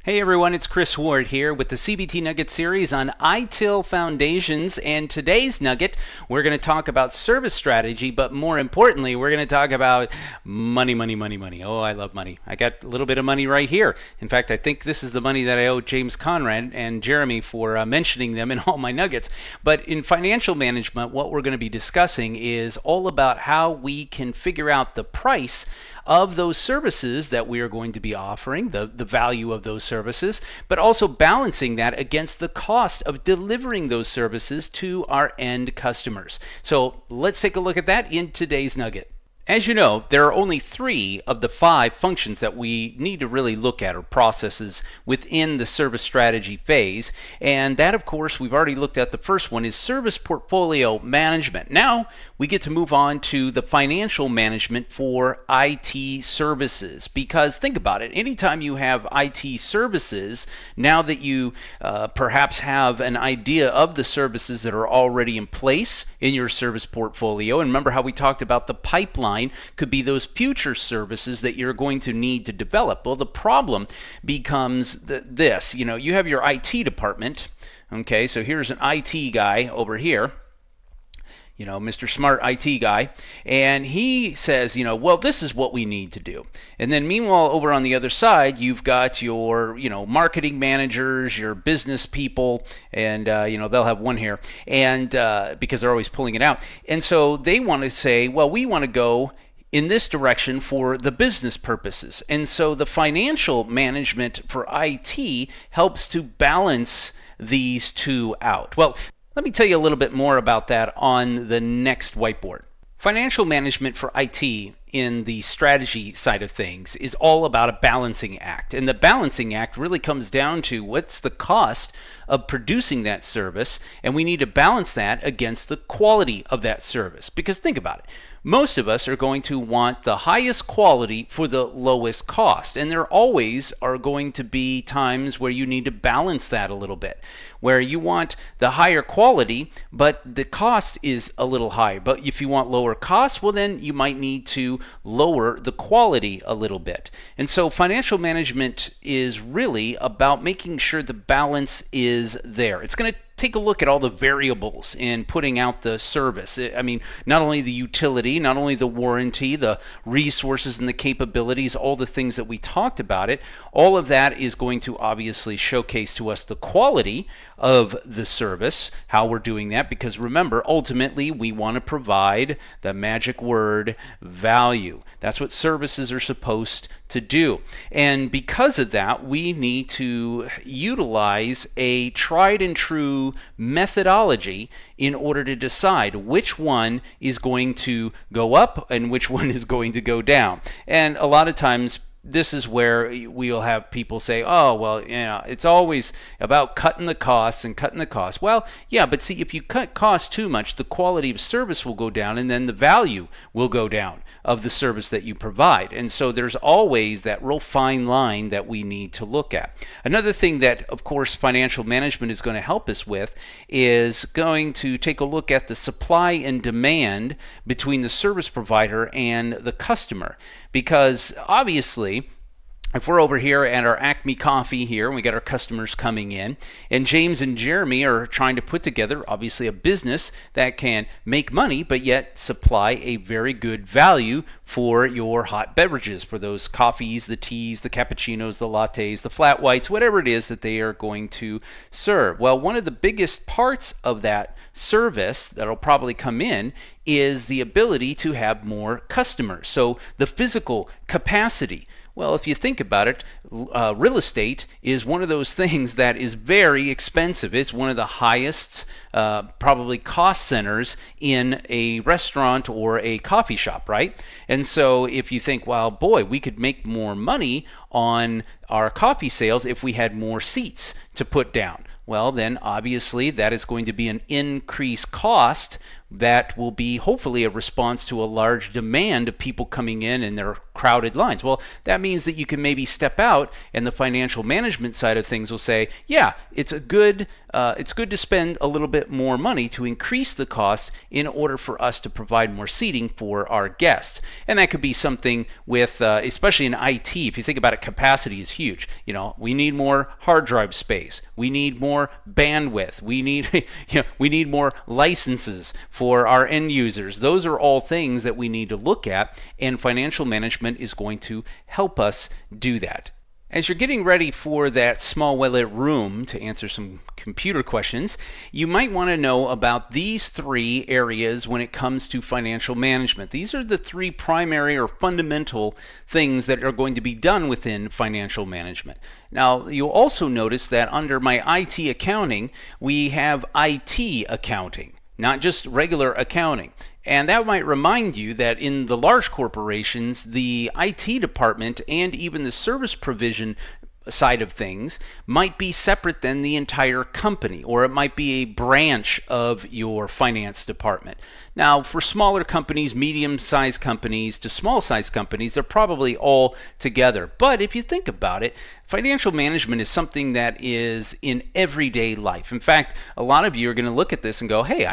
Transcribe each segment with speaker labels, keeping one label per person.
Speaker 1: Hey everyone, it's Chris Ward here with the CBT Nugget series on ITIL Foundations, and today's nugget, we're going to talk about service strategy, but more importantly, we're going to talk about money, money, money, money. Oh, I love money. I got a little bit of money right here. In fact, I think this is the money that I owe James Conrad and Jeremy for mentioning them in all my nuggets. But in financial management, what we're going to be discussing is all about how we can figure out the price of those services that we are going to be offering, the value of those services, but also balancing that against the cost of delivering those services to our end customers. So let's take a look at that in today's nugget. As you know, there are only 3 of the 5 functions that we need to really look at, or processes within the service strategy phase. And that, of course, we've already looked at. The first one is service portfolio management. Now we get to move on to the financial management for IT services. Because think about it, anytime you have IT services, now that you perhaps have an idea of the services that are already in place in your service portfolio, and remember how we talked about the pipeline could be those future services that you're going to need to develop. Well, the problem becomes this. You have your IT department. Okay, so here's an IT guy over here, Mr. Smart IT guy, and he says, well, this is what we need to do. And then meanwhile, over on the other side, you've got your, marketing managers, your business people, and, they'll have one here, and because they're always pulling it out. And so they want to say, well, we want to go in this direction for the business purposes. And so the financial management for IT helps to balance these two out. Well, let me tell you a little bit more about that on the next whiteboard. Financial management for IT in the strategy side of things is all about a balancing act. And the balancing act really comes down to what's the cost of producing that service, and we need to balance that against the quality of that service. Because think about it. Most of us are going to want the highest quality for the lowest cost. And there always are going to be times where you need to balance that a little bit, where you want the higher quality, but the cost is a little higher. But if you want lower cost, well, then you might need to lower the quality a little bit. And so financial management is really about making sure the balance is there. It's going to take a look at all the variables in putting out the service. I mean, not only the utility, not only the warranty, the resources and the capabilities, all the things that we talked about it, all of that is going to obviously showcase to us the quality of the service, how we're doing that, because remember, ultimately we want to provide the magic word, value. That's what services are supposed to do. And because of that, we need to utilize a tried and true methodology in order to decide which one is going to go up and which one is going to go down. And a lot of times this is where we'll have people say, oh, well, it's always about cutting the costs and cutting the costs. Well, yeah, but see, if you cut costs too much, the quality of service will go down, and then the value will go down of the service that you provide. And so there's always that real fine line that we need to look at. Another thing that, of course, financial management is going to help us with is going to take a look at the supply and demand between the service provider and the customer. Because obviously, if we're over here at our Acme Coffee here, and we got our customers coming in, and James and Jeremy are trying to put together, obviously, a business that can make money, but yet supply a very good value for your hot beverages, for those coffees, the teas, the cappuccinos, the lattes, the flat whites, whatever it is that they are going to serve. Well, one of the biggest parts of that service that'll probably come in is the ability to have more customers. So the physical capacity. Well, if you think about it, real estate is one of those things that is very expensive. It's one of the highest probably cost centers in a restaurant or a coffee shop, right? And so if you think, well, boy, we could make more money on our coffee sales if we had more seats to put down. Well, then obviously that is going to be an increased cost that will be hopefully a response to a large demand of people coming in their crowded lines. Well, that means that you can maybe step out, and the financial management side of things will say, yeah, it's good to spend a little bit more money to increase the cost in order for us to provide more seating for our guests. And that could be something with, especially in IT, if you think about it, capacity is huge. We need more hard drive space. We need more bandwidth. We need, we need more licenses for our end users. Those are all things that we need to look at, and financial management is going to help us do that. As you're getting ready for that small well-lit room to answer some computer questions, you might want to know about these 3 areas when it comes to financial management. These are the 3 primary or fundamental things that are going to be done within financial management. Now, you'll also notice that under my IT accounting, we have IT accounting, not just regular accounting. And that might remind you that in the large corporations, the IT department and even the service provision side of things might be separate than the entire company, or it might be a branch of your finance department. Now, for smaller companies, medium-sized companies to small-sized companies, they're probably all together. But if you think about it, financial management is something that is in everyday life. In fact, a lot of you are going to look at this and go, hey,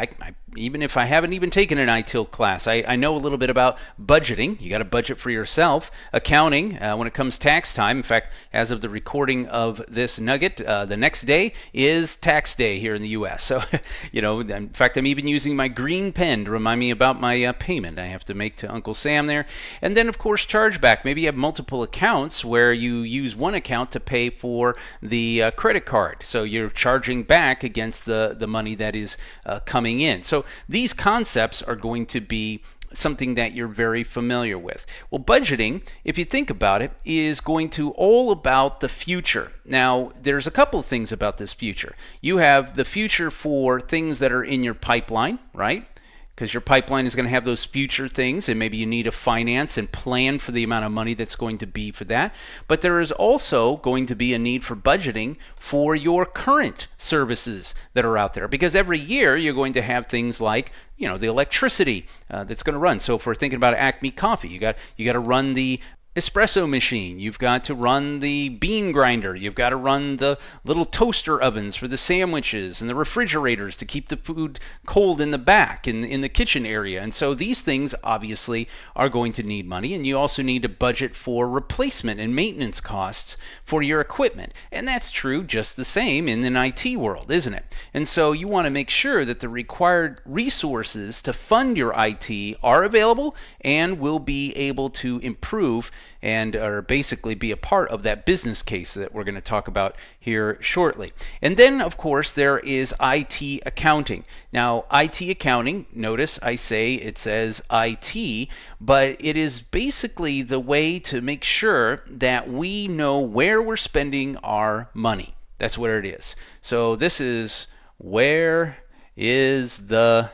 Speaker 1: even if I haven't even taken an ITIL class, I know a little bit about budgeting. You got to budget for yourself. Accounting, when it comes tax time. In fact, as of the recording of this nugget, the next day is tax day here in the U.S. So, in fact, I'm even using my green pen to remind me about my payment I have to make to Uncle Sam there. And then, of course, chargeback. Maybe you have multiple accounts where you use one account to pay for the credit card. So you're charging back against the money that is coming in. So these concepts are going to be something that you're very familiar with. Well, budgeting, if you think about it, is going to all about the future. Now, there's a couple of things about this future. You have the future for things that are in your pipeline, right? Because your pipeline is going to have those future things, and maybe you need to finance and plan for the amount of money that's going to be for that. But there is also going to be a need for budgeting for your current services that are out there, because every year you're going to have things like the electricity that's going to run. So if we're thinking about Acme Coffee, you got to run the espresso machine, you've got to run the bean grinder, you've got to run the little toaster ovens for the sandwiches, and the refrigerators to keep the food cold in the back in the kitchen area. And so these things obviously are going to need money, and you also need to budget for replacement and maintenance costs for your equipment. And that's true just the same in the IT world, isn't it? And so you want to make sure that the required resources to fund your IT are available and will be able to improve and or basically be a part of that business case that we're going to talk about here shortly. And then, of course, there is IT accounting. Now, IT accounting, notice I say it says IT, but it is basically the way to make sure that we know where we're spending our money. That's where it is. So this is where is the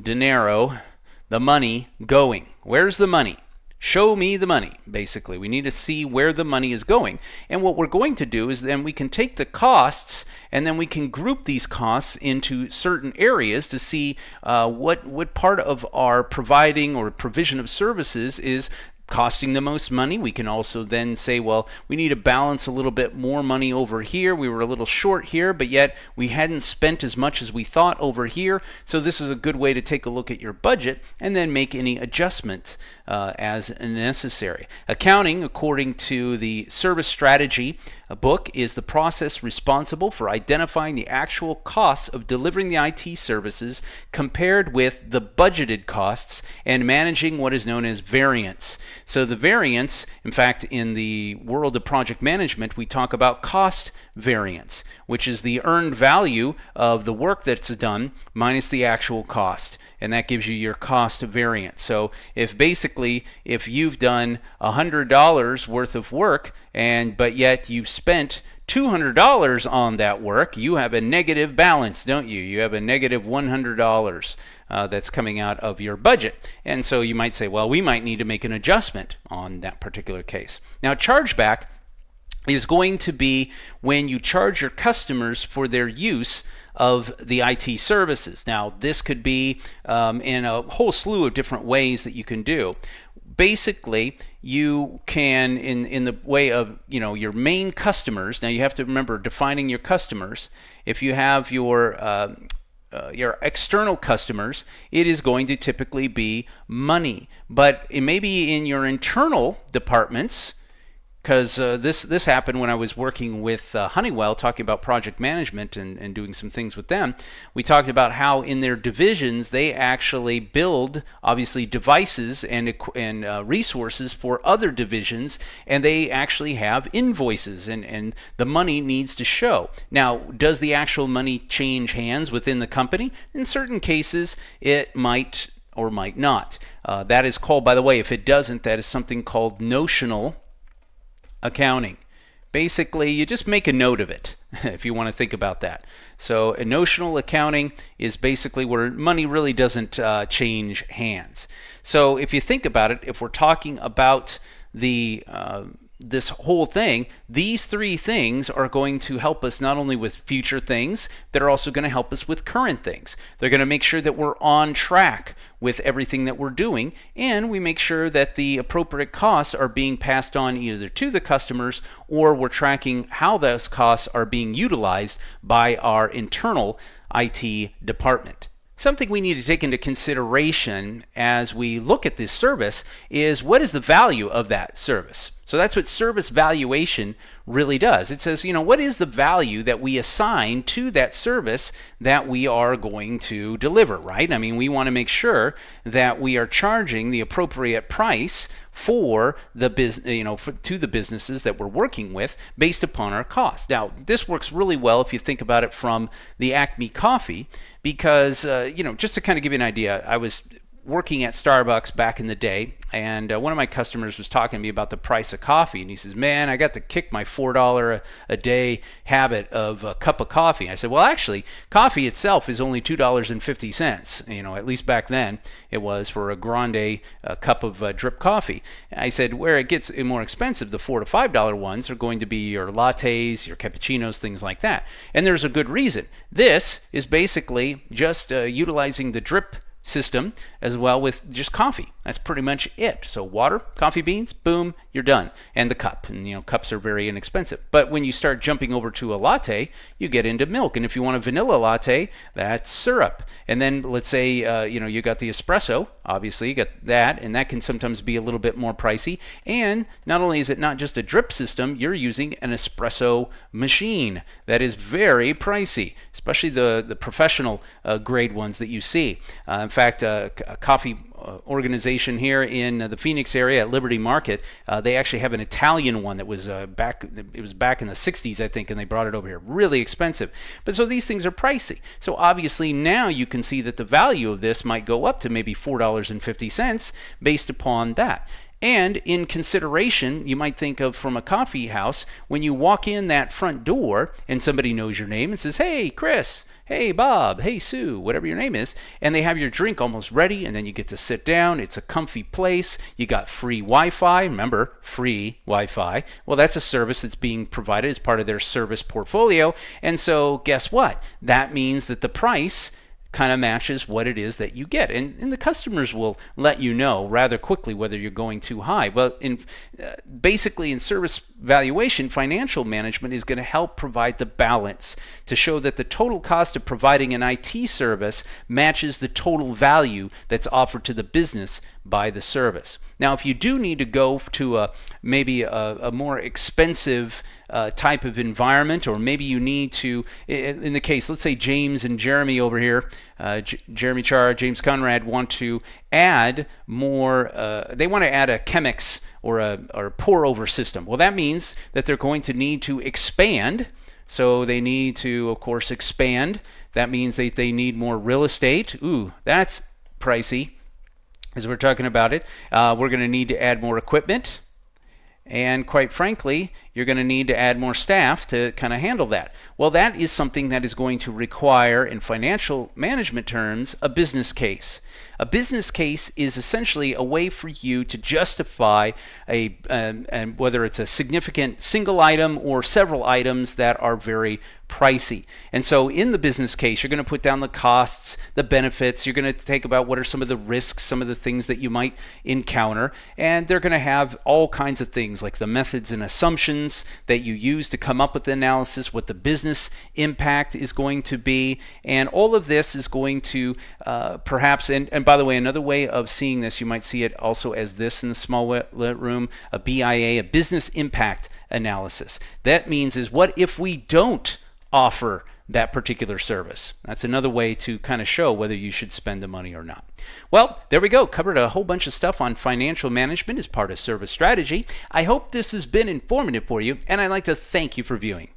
Speaker 1: dinero, the money, going? Where's the money? Show me the money, basically. We need to see where the money is going. And what we're going to do is then we can take the costs and then we can group these costs into certain areas to see what part of our providing or provision of services is costing the most money. We can also then say, well, we need to balance a little bit more money over here. We were a little short here, but yet we hadn't spent as much as we thought over here. So this is a good way to take a look at your budget and then make any adjustments as necessary. Accounting, according to the Service Strategy book, is the process responsible for identifying the actual costs of delivering the IT services compared with the budgeted costs and managing what is known as variance. So the variance, in fact, in the world of project management, we talk about cost variance, which is the earned value of the work that's done minus the actual cost. And that gives you your cost variance. So if you've done $100 worth of work, but yet you've spent $200 on that work, you have a negative balance, don't you? You have a negative $100 that's coming out of your budget. And so you might say, well, we might need to make an adjustment on that particular case. Now, chargeback is going to be when you charge your customers for their use of the IT services. Now, this could be in a whole slew of different ways that you can do. Basically, you can, in the way of your main customers. Now, you have to remember defining your customers. If you have your external customers, it is going to typically be money. But it may be in your internal departments, because this happened when I was working with Honeywell, talking about project management and doing some things with them. We talked about how in their divisions they actually build, obviously, devices and resources for other divisions, and they actually have invoices, and the money needs to show. Now, does the actual money change hands within the company? In certain cases, it might or might not. That is called, by the way, if it doesn't, that is something called notional accounting. Basically, you just make a note of it if you want to think about that. So a notional accounting is basically where money really doesn't change hands. So if you think about it, if we're talking about the this whole thing, these three things are going to help us not only with future things, they're also going to help us with current things. They're going to make sure that we're on track with everything that we're doing, and we make sure that the appropriate costs are being passed on either to the customers, or we're tracking how those costs are being utilized by our internal IT department. Something we need to take into consideration as we look at this service is, what is the value of that service? So that's what service valuation really does. It says, what is the value that we assign to that service that we are going to deliver, right? I mean, we want to make sure that we are charging the appropriate price for the to the businesses that we're working with based upon our costs. Now, this works really well if you think about it from the Acme Coffee, because just to kind of give you an idea, I was working at Starbucks back in the day, and one of my customers was talking to me about the price of coffee, and he says, man, I got to kick my $4 a day habit of a cup of coffee. I said, well, actually, coffee itself is only $2.50. At least back then it was, for a grande cup of drip coffee. I said, where it gets more expensive, the $4 to $5 ones, are going to be your lattes, your cappuccinos, things like that. And there's a good reason. This is basically just utilizing the drip system as well with just coffee. That's pretty much it. So water, coffee beans, boom, you're done. And the cup. And cups are very inexpensive. But when you start jumping over to a latte, you get into milk. And if you want a vanilla latte, that's syrup. And then let's say you got the espresso. Obviously, you got that, and that can sometimes be a little bit more pricey. And not only is it not just a drip system, you're using an espresso machine. That is very pricey, especially the professional grade ones that you see. In fact, a coffee organization here in the Phoenix area at Liberty Market, they actually have an Italian one that was back in the 60s, I think, and they brought it over here. Really expensive. But so these things are pricey. So obviously now you can see that the value of this might go up to maybe $4.50 based upon that. And in consideration, you might think of, from a coffee house, when you walk in that front door and somebody knows your name and says, hey, Chris, hey, Bob, hey, Sue, whatever your name is, and they have your drink almost ready, and then you get to sit down. It's a comfy place. You got free Wi-Fi. Remember, free Wi-Fi. Well, that's a service that's being provided as part of their service portfolio. And so guess what? That means that the price kind of matches what it is that you get, and the customers will let you know rather quickly whether you're going too high. But basically in service valuation, financial management is going to help provide the balance to show that the total cost of providing an IT service matches the total value that's offered to the business by the service. Now, if you do need to go to maybe a more expensive type of environment, or maybe you need to, in the case, let's say James and Jeremy over here, Jeremy Char, James Conrad, want to add more, they want to add a Chemex or a pour over system. Well, that means that they're going to need to expand. So they need to, of course, expand. That means that they need more real estate. Ooh, that's pricey as we're talking about it. We're going to need to add more equipment. And quite frankly, you're going to need to add more staff to kind of handle that. Well, that is something that is going to require, in financial management terms, a business case. A business case is essentially a way for you to justify and whether it's a significant single item or several items that are very pricey. And so in the business case, you're going to put down the costs, the benefits. You're going to take about what are some of the risks, some of the things that you might encounter. And they're going to have all kinds of things like the methods and assumptions that you use to come up with the analysis, what the business impact is going to be. And all of this is going to perhaps, and by the way, another way of seeing this, you might see it also as this in the small room, a BIA, a business impact analysis. That means is what if we don't offer that particular service? That's another way to kind of show whether you should spend the money or not. Well, there we go. Covered a whole bunch of stuff on financial management as part of service strategy. I hope this has been informative for you, and I'd like to thank you for viewing.